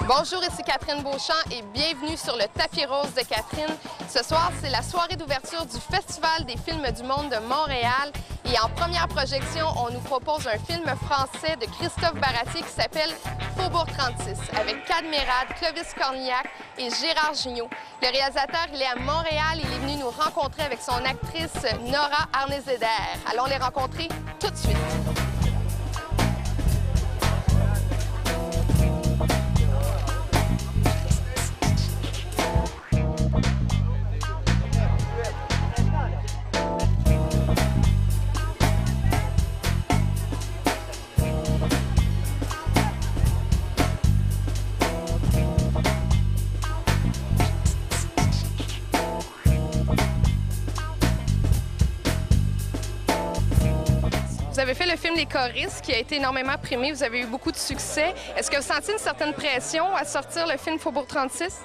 Bonjour, ici Catherine Beauchamp et bienvenue sur le tapis rose de Catherine. Ce soir, c'est la soirée d'ouverture du Festival des films du monde de Montréal. Et en première projection, on nous propose un film français de Christophe Baratier qui s'appelle Faubourg 36, avec Cadmerade, Clovis Cornillac et Gérard Jugnot. Le réalisateur, il est à Montréal. Il est venu nous rencontrer avec son actrice Nora Arnezeder. Allons les rencontrer tout de suite. Vous avez fait le film Les choristes qui a été énormément primé. Vous avez eu beaucoup de succès. Est-ce que vous sentez une certaine pression à sortir le film Faubourg 36?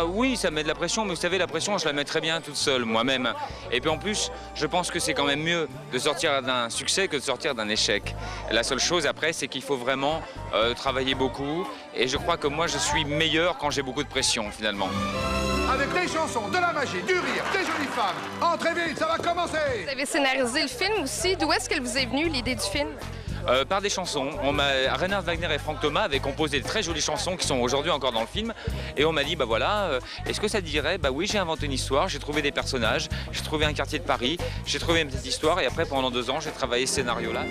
Oui, ça met de la pression, mais vous savez, la pression, je la mets très bien toute seule, moi-même. Et puis en plus, je pense que c'est quand même mieux de sortir d'un succès que de sortir d'un échec. La seule chose après, c'est qu'il faut vraiment travailler beaucoup. Et je crois que moi, je suis meilleur quand j'ai beaucoup de pression, finalement. Avec des chansons, de la magie, du rire, des jolies femmes. Entrez vite, ça va commencer! Vous avez scénarisé le film aussi. D'où est-ce que vous est venue l'idée du film? Par des chansons. Reinhard Wagner et Franck Thomas avaient composé de très jolies chansons qui sont aujourd'hui encore dans le film. Et on m'a dit, bah voilà, est-ce que ça te dirait? Bah oui, j'ai inventé une histoire, j'ai trouvé des personnages, j'ai trouvé un quartier de Paris, j'ai trouvé une petite histoire. Et après, pendant 2 ans, j'ai travaillé ce scénario-là.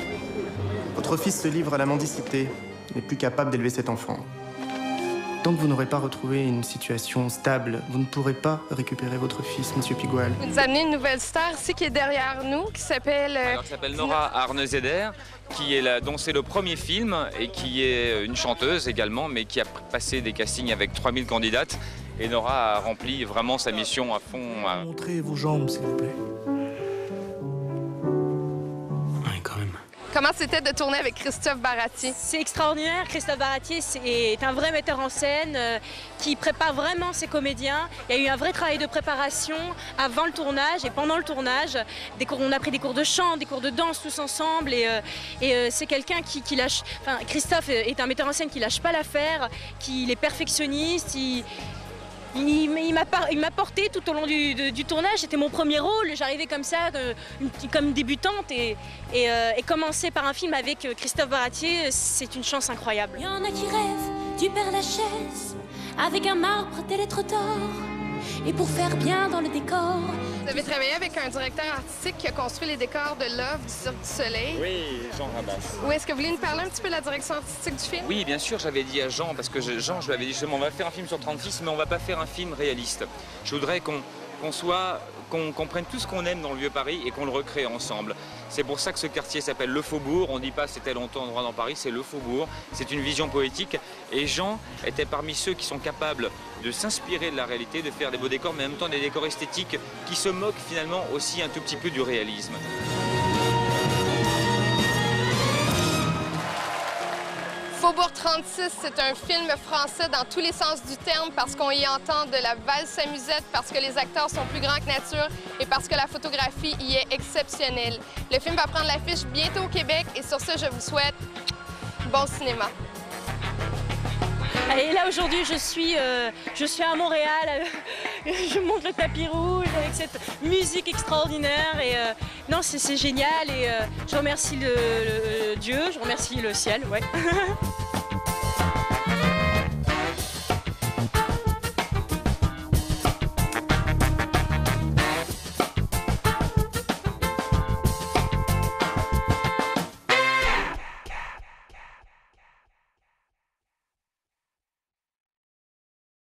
Votre fils se livre à la mendicité. Il n'est plus capable d'élever cet enfant. Tant que vous n'aurez pas retrouvé une situation stable, vous ne pourrez pas récupérer votre fils, Monsieur Pigalle. Vous nous amenez une nouvelle star ici qui est derrière nous, qui s'appelle... Alors, elle s'appelle Nora Arnezeder, dont c'est le premier film et qui est une chanteuse également, mais qui a passé des castings avec 3000 candidates. Et Nora a rempli vraiment sa mission à fond. Montrez vos jambes, s'il vous plaît. Ouais, quand même. Comment c'était de tourner avec Christophe Baratier? C'est extraordinaire. Christophe Baratier est un vrai metteur en scène qui prépare vraiment ses comédiens. Il y a eu un vrai travail de préparation avant le tournage et pendant le tournage. On a pris des cours de chant, des cours de danse tous ensemble. Et c'est quelqu'un qui lâche... Enfin, Christophe est un metteur en scène qui lâche pas l'affaire, qui est perfectionniste. Il m'a porté tout au long du tournage. C'était mon premier rôle. J'arrivais comme ça, comme débutante. Et commencer par un film avec Christophe Baratier, c'est une chance incroyable. Il y en a qui rêvent du Père Lachaise avec un marbre télétrotteur. Et pour faire bien dans le décor. Vous avez travaillé avec un directeur artistique qui a construit les décors de l'œuvre du Cirque du Soleil. Oui, Jean Rabas. Oui, est-ce que vous voulez nous parler un petit peu de la direction artistique du film? Oui, bien sûr, j'avais dit à Jean, parce que Jean, je lui avais dit justement, on va faire un film sur 36, mais on va pas faire un film réaliste. Je voudrais qu'on prenne tout ce qu'on aime dans le vieux Paris et qu'on le recrée ensemble. C'est pour ça que ce quartier s'appelle le Faubourg. On ne dit pas c'était longtemps endroit dans Paris, c'est le Faubourg. C'est une vision poétique. Et Jean était parmi ceux qui sont capables de s'inspirer de la réalité, de faire des beaux décors, mais en même temps des décors esthétiques qui se moquent finalement aussi un tout petit peu du réalisme. Faubourg 36, c'est un film français dans tous les sens du terme parce qu'on y entend de la valse à musette, parce que les acteurs sont plus grands que nature et parce que la photographie y est exceptionnelle. Le film va prendre l'affiche bientôt au Québec et sur ce, je vous souhaite bon cinéma. Et là, aujourd'hui, je suis à Montréal. Je monte le tapis rouge avec cette musique extraordinaire. Et non, c'est génial. Et je remercie Dieu, je remercie le ciel. Ouais.